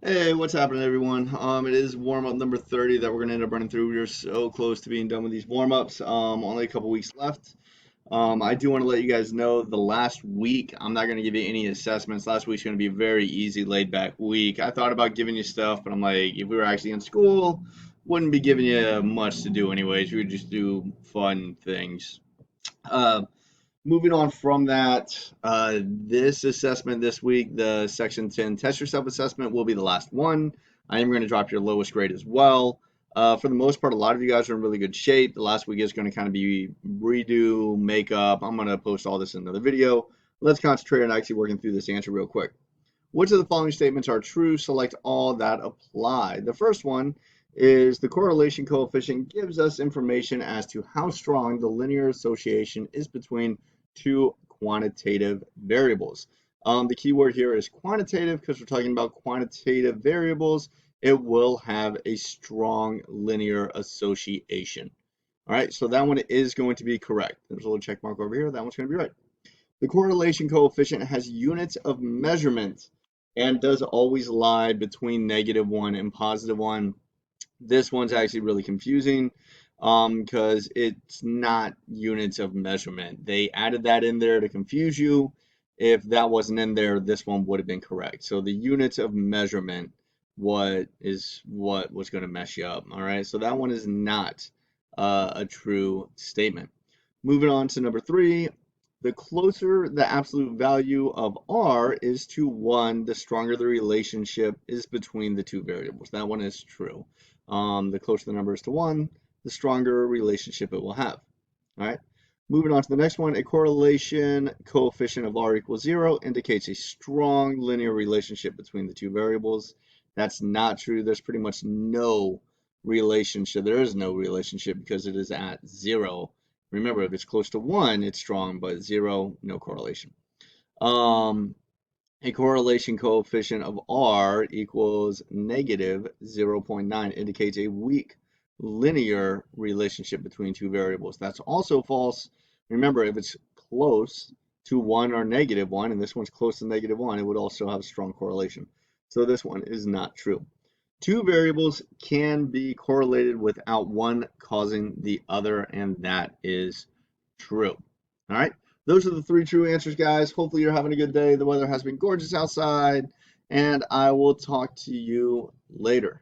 Hey, what's happening, everyone? It is warm-up number 30 that we're gonna end up running through. We're so close to being done with these warm-ups. Only a couple weeks left. I do want to let you guys know the last week, I'm not gonna give you any assessments. Last week's gonna be a very easy, laid-back week. I thought about giving you stuff, but I'm like, if we were actually in school, wouldn't be giving you much to do anyways. We would just do fun things. Uh, Moving on from that, this assessment this week, the Section 10 Test Yourself assessment, will be the last one. I am going to drop your lowest grade as well. For the most part, a lot of you guys are in really good shape. The last week is going to kind of be redo, makeup. I'm going to post all this in another video. Let's concentrate on actually working through this answer real quick. Which of the following statements are true? Select all that apply. The first one is the correlation coefficient gives us information as to how strong the linear association is between two quantitative variables. The key word here is quantitative because we're talking about quantitative variables. It will have a strong linear association. All right, so that one is going to be correct. There's a little check mark over here. That one's going to be right. The correlation coefficient has units of measurement and does always lie between -1 and +1. This one's actually really confusing because it's not units of measurement. They added that in there to confuse you. If that wasn't in there, this one would have been correct. So the units of measurement what was going to mess you up. All right, so that one is not a true statement. Moving on to number 3, the closer the absolute value of R is to 1, the stronger the relationship is between the two variables. That one is true. The closer the number is to 1, the stronger relationship it will have. All right. Moving on to the next one, a correlation coefficient of R equals 0 indicates a strong linear relationship between the two variables. That's not true. There's pretty much no relationship. There is no relationship because it is at 0. Remember, if it's close to 1, it's strong, but 0, no correlation. A correlation coefficient of R equals -0.9 indicates a weak linear relationship between two variables. That's also false. Remember, if it's close to 1 or -1, and this one's close to -1, it would also have a strong correlation. So this one is not true. Two variables can be correlated without one causing the other, and that is true. All right. Those are the 3 true answers, guys. Hopefully you're having a good day. The weather has been gorgeous outside, and I will talk to you later.